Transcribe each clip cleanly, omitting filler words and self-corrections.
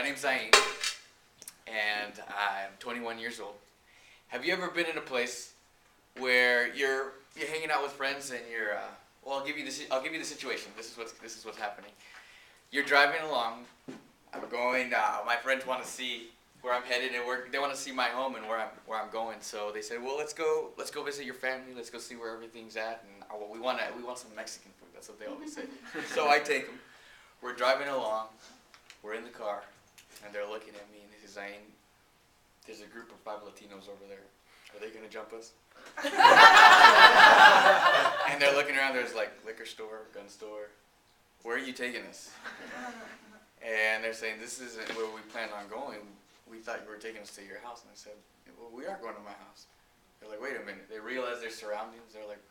name's Zain, and I'm 21 years old. Have you ever been in a place where you're hanging out with friends and you're well, I'll give you the situation. This is what's happening. You're driving along. I'm going. My friends want to see where I'm headed, and they want to see my home and where I'm going. So they said, well, let's go visit your family. Let's go see where everything's at, and we want some Mexican food. That's what they always say. So I take them. We're driving along. We're in the car, and they're looking at me, and they say, Zain, there's a group of 5 Latinos over there. Are they going to jump us? And they're looking around. There's like liquor store, gun store. Where are you taking us? And they're saying, this isn't where we planned on going. We thought you were taking us to your house. And I said, well, we are going to my house. They're like, wait a minute. They realize their surroundings. They're like,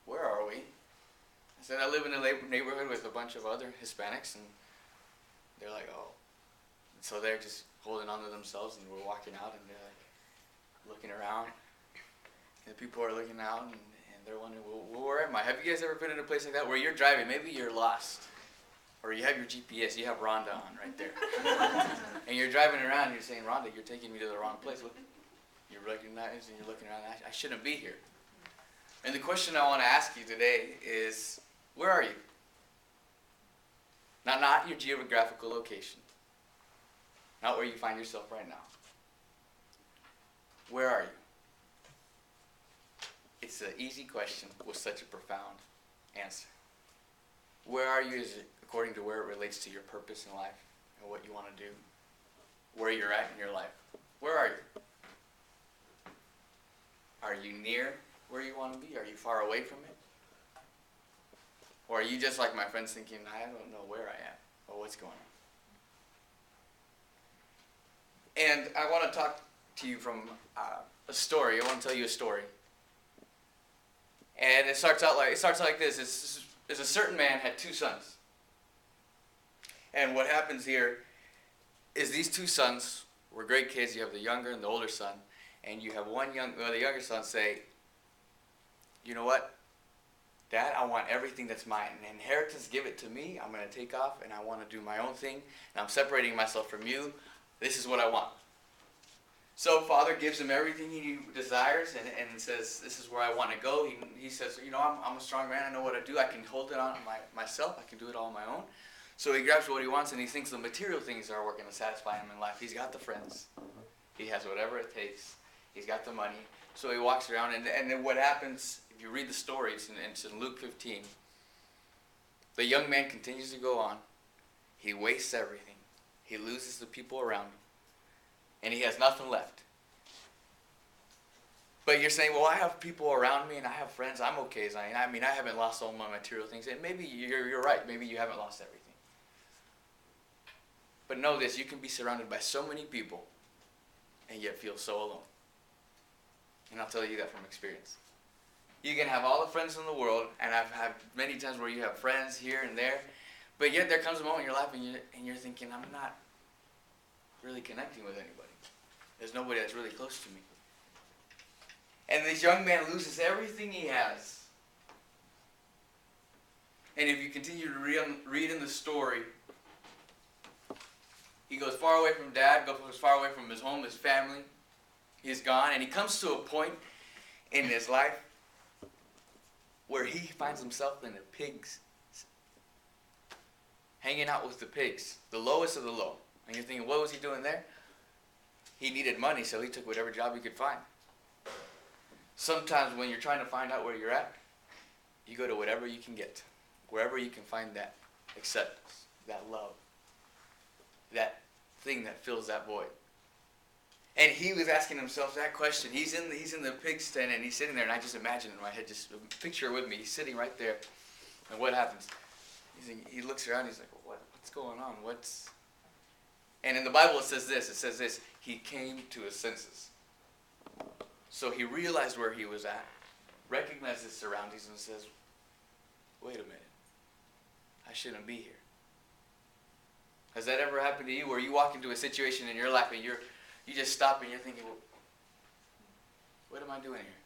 where are we? I said, I live in a neighborhood with a bunch of other Hispanics. And they're like, oh. So they're just holding on to themselves, and we're walking out, and they're like looking around. And people are looking out, and they're wondering, well, where am I? Have you guys ever been in a place like that where you're driving? Maybe you're lost. Or you have your GPS, you have Rhonda on right there. And you're driving around, and you're saying, Rhonda, you're taking me to the wrong place. Look, you're recognizing, you're looking around, I shouldn't be here. And the question I want to ask you today is, where are you? Not your geographical location. Not where you find yourself right now. Where are you? It's an easy question with such a profound answer. Where are you is according to where it relates to your purpose in life and what you want to do, where you're at in your life. Where are you? Are you near where you want to be? Are you far away from it? Or are you just like my friends thinking, I don't know where I am or what's going on? And I want to talk to you from a story. I want to tell you a story. And it starts out like this. There's a certain man had 2 sons. And what happens here is these 2 sons were great kids. You have the younger and the older son. And you have the younger son say, you know what? Dad, I want everything that's mine. An inheritance, give it to me. I'm going to take off, and I want to do my own thing. And I'm separating myself from you. This is what I want. So father gives him everything he desires and says, this is where I want to go. He says, you know, I'm a strong man. I know what to do. I can hold it on myself. I can do it all on my own. So he grabs what he wants, and he thinks the material things are going to satisfy him in life. He's got the friends. He has whatever it takes. He's got the money. So he walks around, and then what happens, if you read the stories, and it's in Luke 15, the young man continues to go on. He wastes everything. He loses the people around him. And he has nothing left. But you're saying, well, I have people around me and I have friends. I'm okay, Zain. I mean, I haven't lost all my material things. And maybe you're right. Maybe you haven't lost everything. But know this, you can be surrounded by so many people and yet feel so alone. And I'll tell you that from experience. You can have all the friends in the world, and I've had many times where you have friends here and there, but yet there comes a moment in your life and you're thinking, I'm not really connecting with anybody. There's nobody that's really close to me. And this young man loses everything he has. And if you continue to read in the story, he goes far away from dad, goes far away from his home, his family. He's gone, and he comes to a point in his life where he finds himself in the pigs, hanging out with the pigs, the lowest of the low. And you're thinking, what was he doing there? He needed money, so he took whatever job he could find. Sometimes when you're trying to find out where you're at, you go to whatever you can get, wherever you can find that acceptance, that love, that thing that fills that void. And he was asking himself that question. He's in the pig's pen, and he's sitting there, and I just imagine in my head, just picture it with me. He's sitting right there, and what happens? He looks around, he's like, what's going on? And in the Bible it says this, he came to his senses. So he realized where he was at, recognized his surroundings, and says, wait a minute, I shouldn't be here. Has that ever happened to you, where you walk into a situation in your life and you just stop and you're thinking, well, what am I doing here?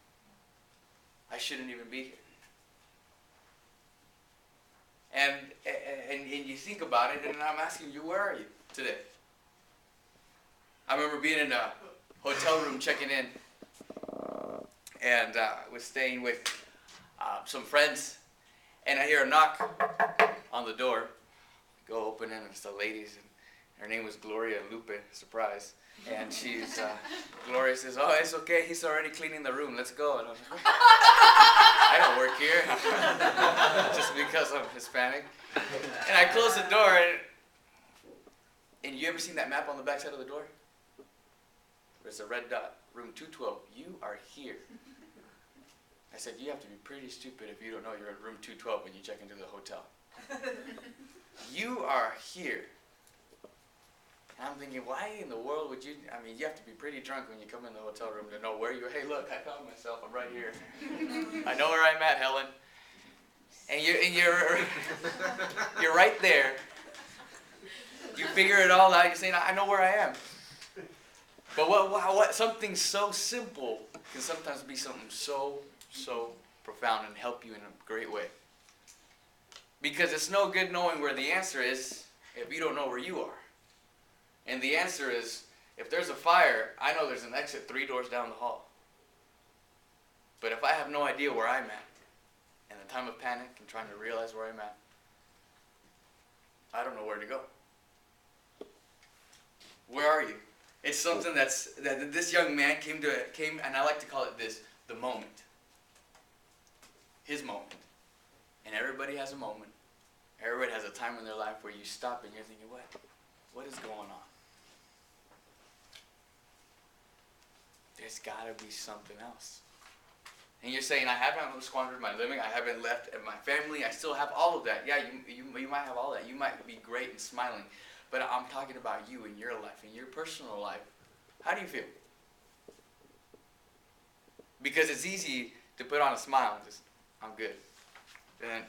I shouldn't even be here. And you think about it, and I'm asking you, where are you today? I remember being in a hotel room checking in, and was staying with some friends, and I hear a knock on the door. Go open it, and it's the ladies, and her name was Gloria Lupe, surprise. And she's, Gloria says, "Oh, it's okay, he's already cleaning the room, let's go." And I was like, I don't work here, just because I'm Hispanic. And I closed the door, and you ever seen that map on the back side of the door? There's a red dot, room 212, you are here. I said, you have to be pretty stupid if you don't know you're in room 212 when you check into the hotel. You are here. And I'm thinking, why in the world would you, I mean, you have to be pretty drunk when you come in the hotel room to know where you're, hey look, I found myself, I'm right here. I know where I'm at, Helen. And you're right there. You figure it all out, you're saying, I know where I am. But what something so simple can sometimes be something so profound and help you in a great way. Because it's no good knowing where the answer is if you don't know where you are. And the answer is, if there's a fire, I know there's an exit 3 doors down the hall. But if I have no idea where I'm at, in the time of panic and trying to realize where I'm at, I don't know where to go. Where are you? It's something that this young man came, and I like to call it this, the moment. His moment. And everybody has a moment. Everybody has a time in their life where you stop and you're thinking, what is going on? There's got to be something else. And you're saying, I haven't squandered my living, I haven't left my family, I still have all of that. Yeah, you might have all that. You might be great and smiling. But I'm talking about you in your life, in your personal life. How do you feel? Because it's easy to put on a smile and just, I'm good. And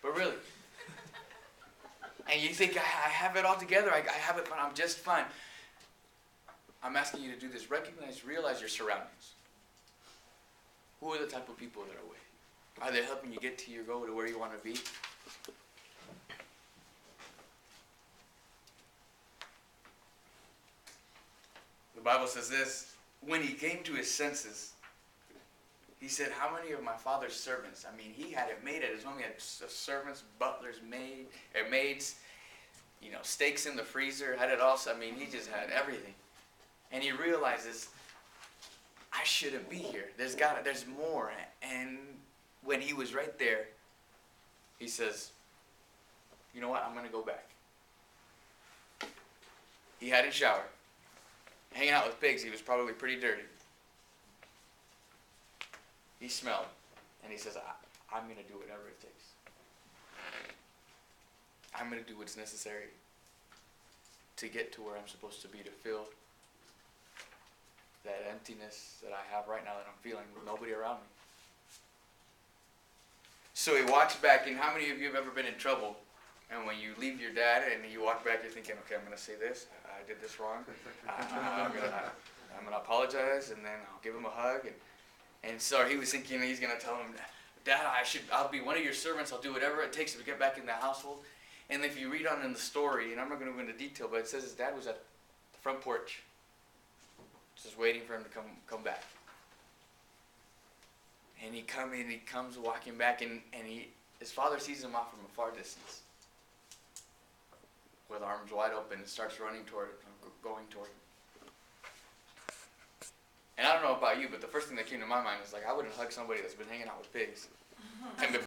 but really. And you think, I have it all together, I have it, but I'm just fine. I'm asking you to do this. Realize your surroundings. Who are the type of people that are with you? Are they helping you get to your goal, to where you want to be? The Bible says this, when he came to his senses, he said, how many of my father's servants? I mean, he had it made at his home. He had servants, butlers, maids, steaks in the freezer, had it all. I mean, he just had everything. And he realizes, I shouldn't be here. There's more. And when he was right there, he says, you know what? I'm going to go back. He hadn't showered. Hanging out with pigs, he was probably pretty dirty. He smelled, and he says, I'm going to do whatever it takes. I'm going to do what's necessary to get to where I'm supposed to be, to fill that emptiness that I have right now that I'm feeling with nobody around me. So he walks back, and how many of you have ever been in trouble? And when you leave your dad and you walk back, you're thinking, okay, I'm going to say this. I did this wrong. I'm going to apologize, and then I'll give him a hug. And so he was thinking he's going to tell him, Dad, I'll be one of your servants. I'll do whatever it takes to get back in the household. And if you read on in the story, and I'm not going to go into detail, but it says his dad was at the front porch, just waiting for him to come back. And he comes walking back, and his father sees him off from a far distance, with arms wide open, and starts going toward him. And I don't know about you, but the first thing that came to my mind is like, I wouldn't hug somebody that's been hanging out with pigs. And